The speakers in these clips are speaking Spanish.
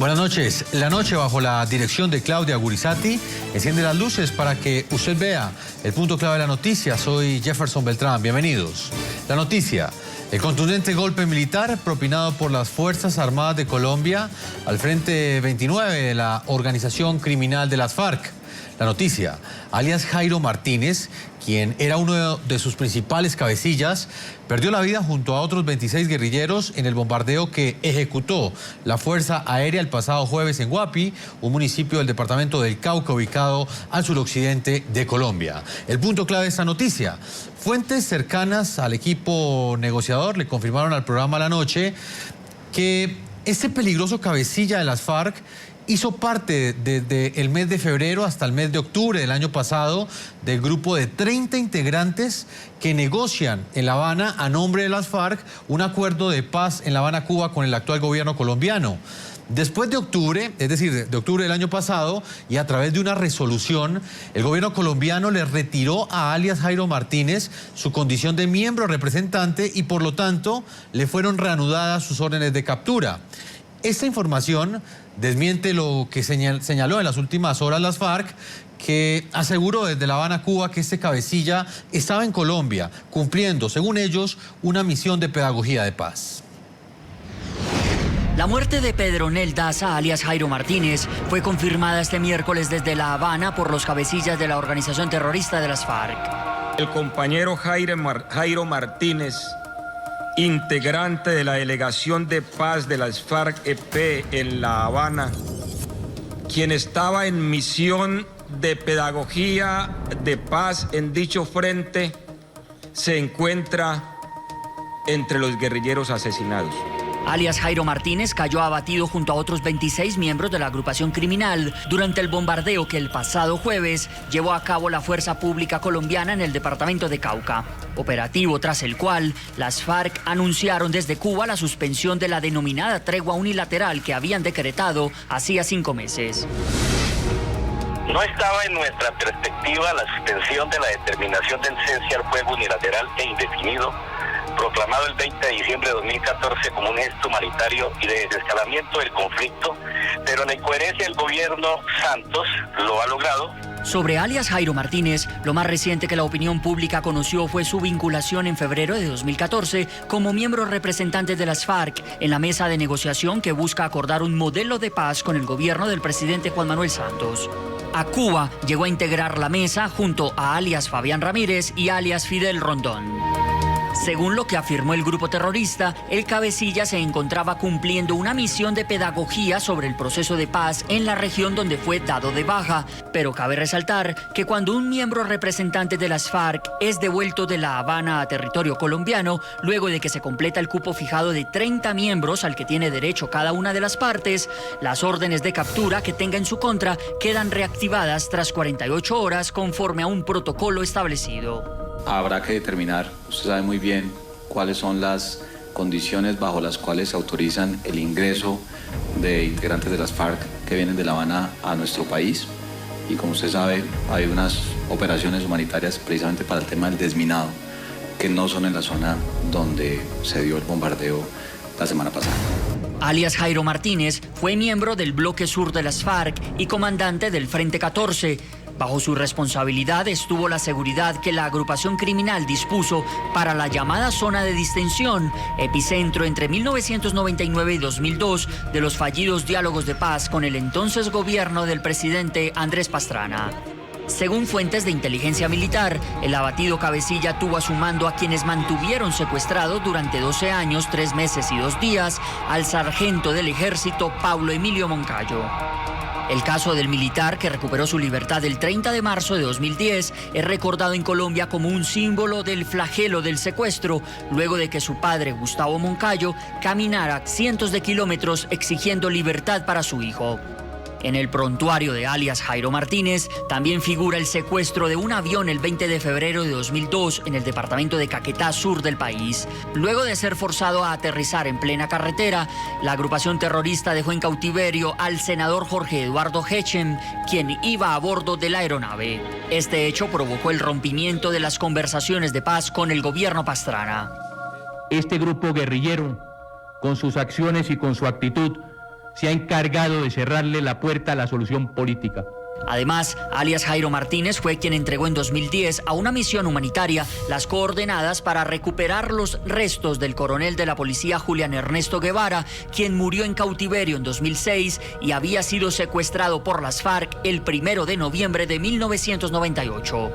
Buenas noches. La noche, bajo la dirección de Claudia Gurizati, enciende las luces para que usted vea el punto clave de la noticia. Soy Jefferson Beltrán. Bienvenidos. La noticia: el contundente golpe militar propinado por las Fuerzas Armadas de Colombia al Frente 29 de la organización criminal de las FARC. La noticia: alias Jairo Martínez, quien era uno de sus principales cabecillas, perdió la vida junto a otros 26 guerrilleros en el bombardeo que ejecutó la Fuerza Aérea el pasado jueves en Guapi, un municipio del departamento del Cauca ubicado al suroccidente de Colombia. El punto clave de esta noticia: fuentes cercanas al equipo negociador le confirmaron al programa La Noche que este peligroso cabecilla de las FARC hizo parte desde el mes de febrero hasta el mes de octubre del año pasado del grupo de 30 integrantes que negocian en La Habana a nombre de las FARC un acuerdo de paz en La Habana, Cuba, con el actual gobierno colombiano. Después de octubre, es decir, de octubre del año pasado, y a través de una resolución, el gobierno colombiano le retiró a alias Jairo Martínez su condición de miembro representante y por lo tanto le fueron reanudadas sus órdenes de captura. Esta información desmiente lo que señaló en las últimas horas las FARC, que aseguró desde La Habana, Cuba, que este cabecilla estaba en Colombia, cumpliendo, según ellos, una misión de pedagogía de paz. La muerte de Pedronel Daza, alias Jairo Martínez, fue confirmada este miércoles desde La Habana por los cabecillas de la organización terrorista de las FARC. El compañero Jairo Martínez, integrante de la delegación de paz de las FARC-EP en La Habana, quien estaba en misión de pedagogía de paz en dicho frente, se encuentra entre los guerrilleros asesinados. Alias Jairo Martínez cayó abatido junto a otros 26 miembros de la agrupación criminal durante el bombardeo que el pasado jueves llevó a cabo la Fuerza Pública Colombiana en el departamento de Cauca. Operativo tras el cual las FARC anunciaron desde Cuba la suspensión de la denominada tregua unilateral que habían decretado hacía 5 meses. No estaba en nuestra perspectiva la suspensión de la determinación del cese al fuego unilateral e indefinido, proclamado el 20 de diciembre de 2014 como un gesto humanitario y de desescalamiento del conflicto, pero la incoherencia del gobierno Santos lo ha logrado. Sobre alias Jairo Martínez, lo más reciente que la opinión pública conoció fue su vinculación en febrero de 2014 como miembro representante de las FARC en la mesa de negociación que busca acordar un modelo de paz con el gobierno del presidente Juan Manuel Santos. A Cuba llegó a integrar la mesa junto a alias Fabián Ramírez y alias Fidel Rondón. Según lo que afirmó el grupo terrorista, el cabecilla se encontraba cumpliendo una misión de pedagogía sobre el proceso de paz en la región donde fue dado de baja. Pero cabe resaltar que cuando un miembro representante de las FARC es devuelto de La Habana a territorio colombiano, luego de que se completa el cupo fijado de 30 miembros al que tiene derecho cada una de las partes, las órdenes de captura que tenga en su contra quedan reactivadas tras 48 horas conforme a un protocolo establecido. Habrá que determinar, usted sabe muy bien, cuáles son las condiciones bajo las cuales se autorizan el ingreso de integrantes de las FARC que vienen de La Habana a nuestro país. Y como usted sabe, hay unas operaciones humanitarias precisamente para el tema del desminado, que no son en la zona donde se dio el bombardeo la semana pasada. Alias Jairo Martínez fue miembro del bloque sur de las FARC y comandante del Frente 14. Bajo su responsabilidad estuvo la seguridad que la agrupación criminal dispuso para la llamada zona de distensión, epicentro entre 1999 y 2002 de los fallidos diálogos de paz con el entonces gobierno del presidente Andrés Pastrana. Según fuentes de inteligencia militar, el abatido cabecilla tuvo a su mando a quienes mantuvieron secuestrado durante 12 años, 3 meses y 2 días al sargento del ejército Pablo Emilio Moncayo. El caso del militar que recuperó su libertad el 30 de marzo de 2010 es recordado en Colombia como un símbolo del flagelo del secuestro, luego de que su padre, Gustavo Moncayo, caminara cientos de kilómetros exigiendo libertad para su hijo. En el prontuario de alias Jairo Martínez también figura el secuestro de un avión el 20 de febrero de 2002 en el departamento de Caquetá, sur del país. Luego de ser forzado a aterrizar en plena carretera, la agrupación terrorista dejó en cautiverio al senador Jorge Eduardo Hechem, quien iba a bordo de la aeronave. Este hecho provocó el rompimiento de las conversaciones de paz con el gobierno Pastrana. Este grupo guerrillero, con sus acciones y con su actitud, se ha encargado de cerrarle la puerta a la solución política. Además, alias Jairo Martínez fue quien entregó en 2010 a una misión humanitaria las coordenadas para recuperar los restos del coronel de la policía Julián Ernesto Guevara, quien murió en cautiverio en 2006 y había sido secuestrado por las FARC el 1 de noviembre de 1998.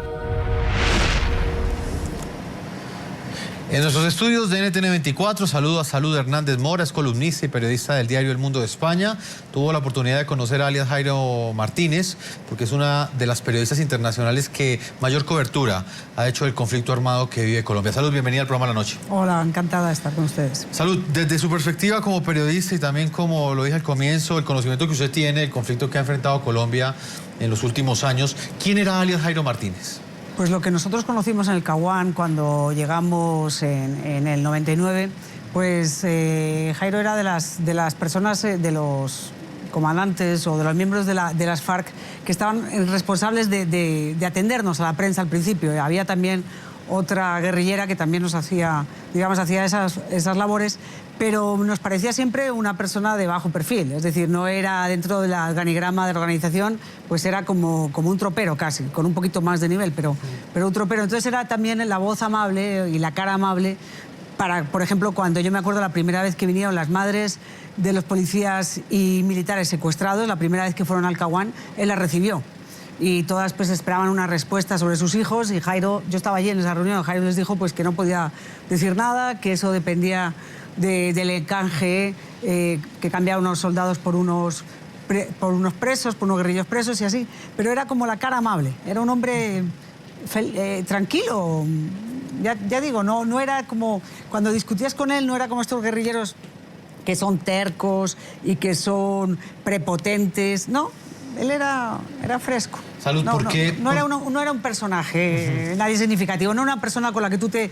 En nuestros estudios de NTN 24, saludo a Salud Hernández Mora, es columnista y periodista del diario El Mundo de España. Tuvo la oportunidad de conocer a alias Jairo Martínez, porque es una de las periodistas internacionales que mayor cobertura ha hecho del conflicto armado que vive Colombia. Salud, bienvenida al programa La Noche. Hola, encantada de estar con ustedes. Salud, desde su perspectiva como periodista y también como lo dije al comienzo, el conocimiento que usted tiene del conflicto que ha enfrentado Colombia en los últimos años, ¿quién era alias Jairo Martínez? Pues lo que nosotros conocimos en el Caguán cuando llegamos en el 99, pues Jairo era de las personas, de los comandantes o de los miembros de las FARC que estaban responsables de atendernos a la prensa al principio. Había también otra guerrillera que también nos hacía, digamos, hacía esas labores, pero nos parecía siempre una persona de bajo perfil, es decir, no era dentro del organigrama de la organización, pues era como un tropero casi, con un poquito más de nivel, pero un tropero. Entonces era también la voz amable y la cara amable para, por ejemplo, cuando yo me acuerdo la primera vez que vinieron las madres de los policías y militares secuestrados, la primera vez que fueron al Caguán, él las recibió. Y todas pues esperaban una respuesta sobre sus hijos y Jairo, yo estaba allí en esa reunión, Jairo les dijo pues que no podía decir nada, que eso dependía del encanje, que cambiaba unos soldados por unos presos, por unos guerrilleros presos y así, pero era como la cara amable, era un hombre tranquilo, ya digo, no era como, cuando discutías con él no era como estos guerrilleros que son tercos y que son prepotentes, no. Él era fresco. Salud, ¿por qué? No era un personaje, nadie significativo, no una persona con la que tú te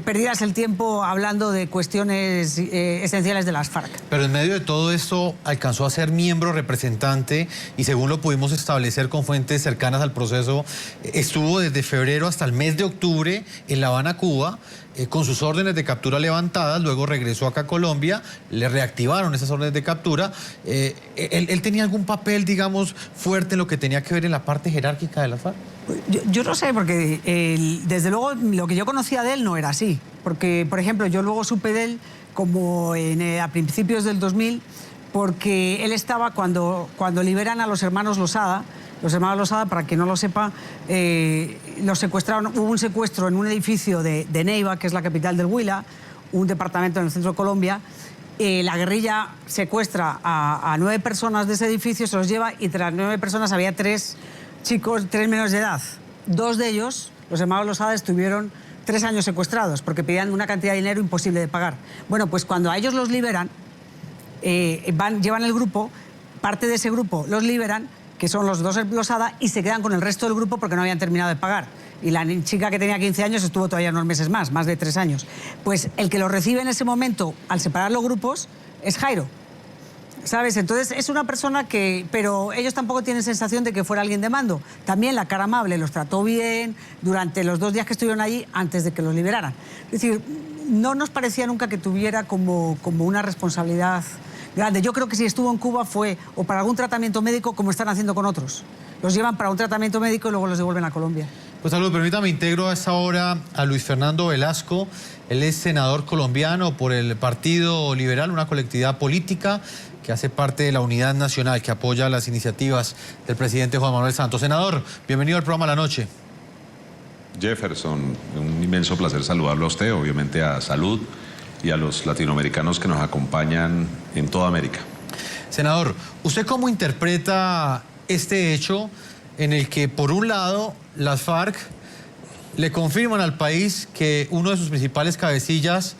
perdieras el tiempo hablando de cuestiones esenciales de las FARC. Pero en medio de todo esto alcanzó a ser miembro representante y según lo pudimos establecer con fuentes cercanas al proceso, estuvo desde febrero hasta el mes de octubre en La Habana, Cuba, con sus órdenes de captura levantadas, luego regresó acá a Colombia, le reactivaron esas órdenes de captura. ¿Él tenía algún papel, digamos, fuerte en lo que tenía que ver en la parte jerárquica de la FARC? Yo no sé, porque desde luego lo que yo conocía de él no era así. Porque, por ejemplo, yo luego supe de él como a principios del 2000, porque él estaba cuando liberan a los hermanos Losada. Los hermanos Losada, para quien no lo sepa, los secuestraron. Hubo un secuestro en un edificio de Neiva, que es la capital del Huila, un departamento en el centro de Colombia. La guerrilla secuestra a 9 personas de ese edificio, se los lleva y entre las 9 personas había 3 chicos, 3 menores de edad. 2 de ellos, los hermanos Losada, estuvieron 3 años secuestrados porque pedían una cantidad de dinero imposible de pagar. Bueno, pues cuando a ellos los liberan, llevan el grupo, parte de ese grupo los liberan, que son los 2 Losada, y se quedan con el resto del grupo porque no habían terminado de pagar. Y la chica que tenía 15 años estuvo todavía unos meses más de 3 años. Pues el que lo recibe en ese momento, al separar los grupos, es Jairo. ¿Sabes? Entonces es una persona que... Pero ellos tampoco tienen sensación de que fuera alguien de mando. También la cara amable los trató bien durante los 2 días que estuvieron allí antes de que los liberaran. Es decir, no nos parecía nunca que tuviera como una responsabilidad grande. Yo creo que si estuvo en Cuba fue o para algún tratamiento médico, como están haciendo con otros. Los llevan para un tratamiento médico y luego los devuelven a Colombia. Pues Salud, permítame, integro a esta hora a Luis Fernando Velasco. Él es senador colombiano por el Partido Liberal, una colectividad política que hace parte de la Unidad Nacional, que apoya las iniciativas del presidente Juan Manuel Santos. Senador, bienvenido al programa La Noche. Jefferson, un inmenso placer saludarlo a usted, obviamente a Salud y a los latinoamericanos que nos acompañan en toda América. Senador, ¿usted cómo interpreta este hecho en el que, por un lado, las FARC le confirman al país que uno de sus principales cabecillas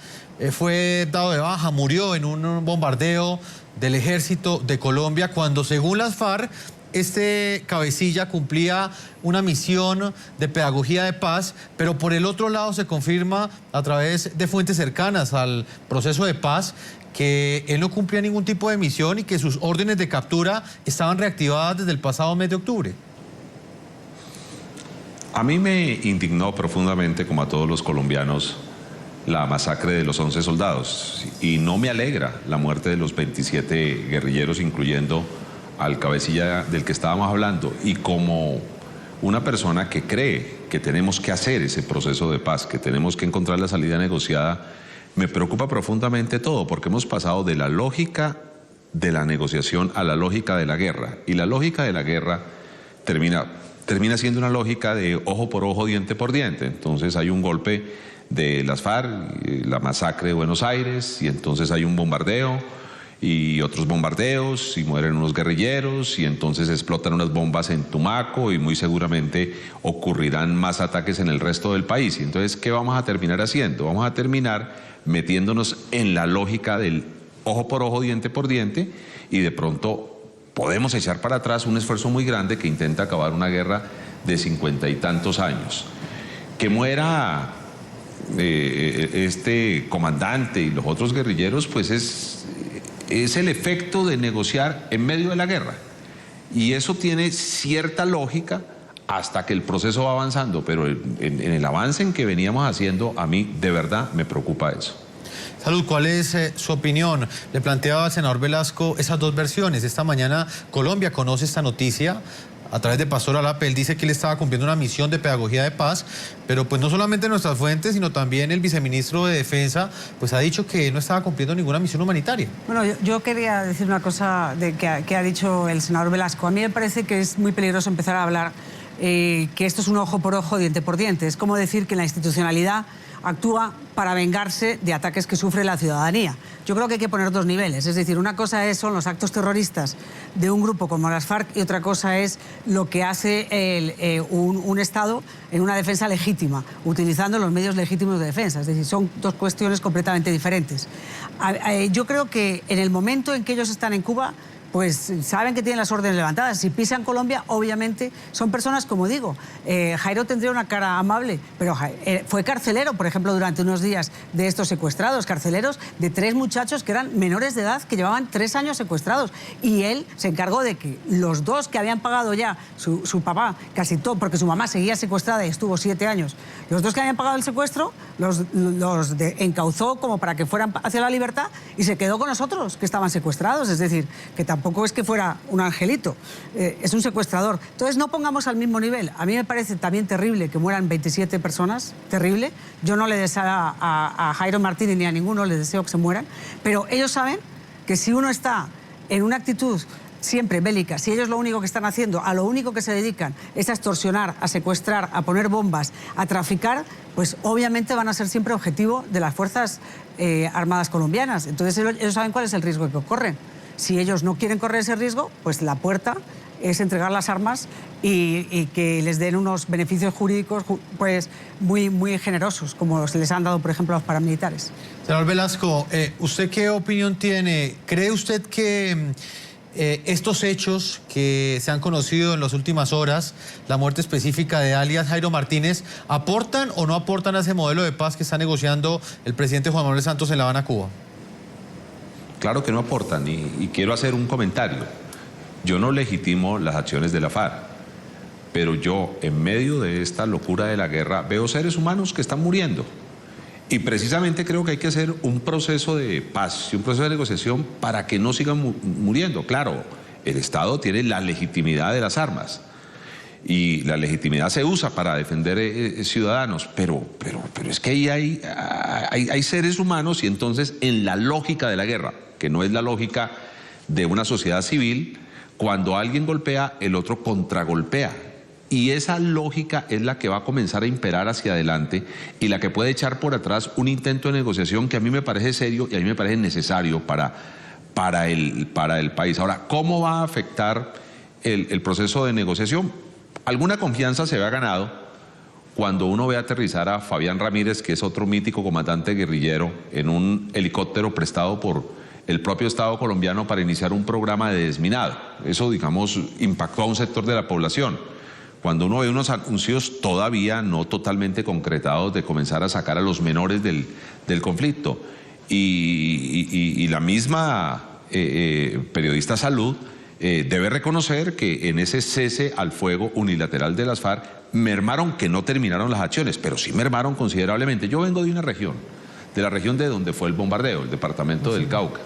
fue dado de baja, murió en un bombardeo del ejército de Colombia, cuando según las FARC este cabecilla cumplía una misión de pedagogía de paz, pero por el otro lado se confirma a través de fuentes cercanas al proceso de paz que él no cumplía ningún tipo de misión y que sus órdenes de captura estaban reactivadas desde el pasado mes de octubre? A mí me indignó profundamente, como a todos los colombianos, la masacre de los 11 soldados. Y no me alegra la muerte de los 27 guerrilleros, incluyendo al cabecilla del que estábamos hablando. Y como una persona que cree que tenemos que hacer ese proceso de paz, que tenemos que encontrar la salida negociada, me preocupa profundamente todo, porque hemos pasado de la lógica de la negociación a la lógica de la guerra. Y la lógica de la guerra termina siendo una lógica de ojo por ojo, diente por diente. Entonces hay un golpe de las FARC, la masacre de Buenos Aires, y entonces hay un bombardeo y otros bombardeos y mueren unos guerrilleros y entonces explotan unas bombas en Tumaco y muy seguramente ocurrirán más ataques en el resto del país. Y entonces, ¿qué vamos a terminar haciendo? Vamos a terminar metiéndonos en la lógica del ojo por ojo, diente por diente, y de pronto podemos echar para atrás un esfuerzo muy grande que intenta acabar una guerra de 50 y tantos años. Que muera este comandante y los otros guerrilleros, pues es el efecto de negociar en medio de la guerra. Y eso tiene cierta lógica hasta que el proceso va avanzando, pero en el avance en que veníamos haciendo, a mí de verdad me preocupa eso. Salud, ¿cuál es su opinión? Le planteaba al senador Velasco esas dos versiones. Esta mañana Colombia conoce esta noticia a través de Pastor Alape. Él dice que él estaba cumpliendo una misión de pedagogía de paz, pero pues no solamente nuestras fuentes, sino también el viceministro de Defensa, pues ha dicho que no estaba cumpliendo ninguna misión humanitaria. Bueno, yo quería decir una cosa que ha dicho el senador Velasco. A mí me parece que es muy peligroso empezar a hablar que esto es un ojo por ojo, diente por diente. Es como decir que la institucionalidad actúa para vengarse de ataques que sufre la ciudadanía. Yo creo que hay que poner dos niveles, es decir, una cosa son los actos terroristas de un grupo como las FARC y otra cosa es lo que hace un Estado en una defensa legítima, utilizando los medios legítimos de defensa. Es decir, son dos cuestiones completamente diferentes. Yo creo que en el momento en que ellos están en Cuba, pues saben que tienen las órdenes levantadas. Si pisan Colombia, obviamente son personas, como digo, Jairo tendría una cara amable, pero fue carcelero, por ejemplo, durante unos días de estos secuestrados, carceleros de 3 muchachos que eran menores de edad, que llevaban 3 años secuestrados. Y él se encargó de que los 2 que habían pagado ya, su papá, casi todo, porque su mamá seguía secuestrada y estuvo 7 años, los 2 que habían pagado el secuestro, los encauzó como para que fueran hacia la libertad y se quedó con nosotros, que estaban secuestrados. Es decir, que tampoco es que fuera un angelito, es un secuestrador. Entonces no pongamos al mismo nivel. A mí me parece también terrible que mueran 27 personas, terrible. Yo no le deseo a Jairo Martínez ni a ninguno, les deseo que se mueran, pero ellos saben que si uno está en una actitud siempre bélica, si ellos lo único que están haciendo, a lo único que se dedican es a extorsionar, a secuestrar, a poner bombas, a traficar, pues obviamente van a ser siempre objetivo de las Fuerzas Armadas colombianas. Entonces ellos saben cuál es el riesgo que corren. Si ellos no quieren correr ese riesgo, pues la puerta es entregar las armas y que les den unos beneficios jurídicos pues muy, muy generosos, como se les han dado, por ejemplo, a los paramilitares. Senador Velasco, ¿usted qué opinión tiene? ¿Cree usted que estos hechos que se han conocido en las últimas horas, la muerte específica de alias Jairo Martínez, aportan o no aportan a ese modelo de paz que está negociando el presidente Juan Manuel Santos en La Habana, Cuba? Claro que no aportan y quiero hacer un comentario. Yo no legitimo las acciones de la FARC, pero yo en medio de esta locura de la guerra veo seres humanos que están muriendo. Y precisamente creo que hay que hacer un proceso de paz y un proceso de negociación para que no sigan muriendo. Claro, el Estado tiene la legitimidad de las armas y la legitimidad se usa para defender ciudadanos, pero es que ahí hay seres humanos y entonces en la lógica de la guerra, que no es la lógica de una sociedad civil, cuando alguien golpea, el otro contragolpea. Y esa lógica es la que va a comenzar a imperar hacia adelante y la que puede echar por atrás un intento de negociación que a mí me parece serio y a mí me parece necesario para el país. Ahora, ¿cómo va a afectar el proceso de negociación? Alguna confianza se ha ganado cuando uno ve aterrizar a Fabián Ramírez, que es otro mítico comandante guerrillero, en un helicóptero prestado por el propio Estado colombiano para iniciar un programa de desminado. Eso, digamos, impactó a un sector de la población. Cuando uno ve unos anuncios todavía no totalmente concretados de comenzar a sacar a los menores del conflicto. Y la misma periodista Salud debe reconocer que en ese cese al fuego unilateral de las FARC mermaron, que no terminaron las acciones, pero sí mermaron considerablemente. Yo vengo de una región de la región de donde fue el bombardeo, el departamento del Cauca.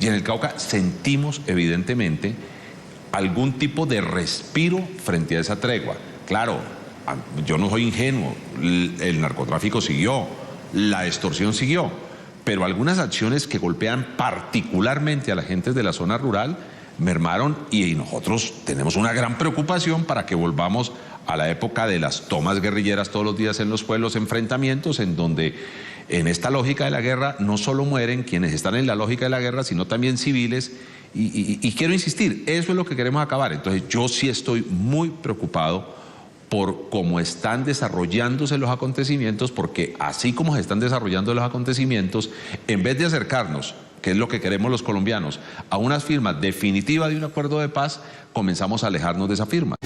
Y en el Cauca sentimos evidentemente algún tipo de respiro frente a esa tregua. Claro, yo no soy ingenuo, el narcotráfico siguió, la extorsión siguió, pero algunas acciones que golpean particularmente a la gente de la zona rural mermaron, y nosotros tenemos una gran preocupación para que volvamos a la época de las tomas guerrilleras todos los días en los pueblos, enfrentamientos en donde en esta lógica de la guerra no solo mueren quienes están en la lógica de la guerra, sino también civiles, y quiero insistir, eso es lo que queremos acabar. Entonces yo sí estoy muy preocupado por cómo están desarrollándose los acontecimientos, porque así como se están desarrollando los acontecimientos, en vez de acercarnos, que es lo que queremos los colombianos, a una firma definitiva de un acuerdo de paz, comenzamos a alejarnos de esa firma.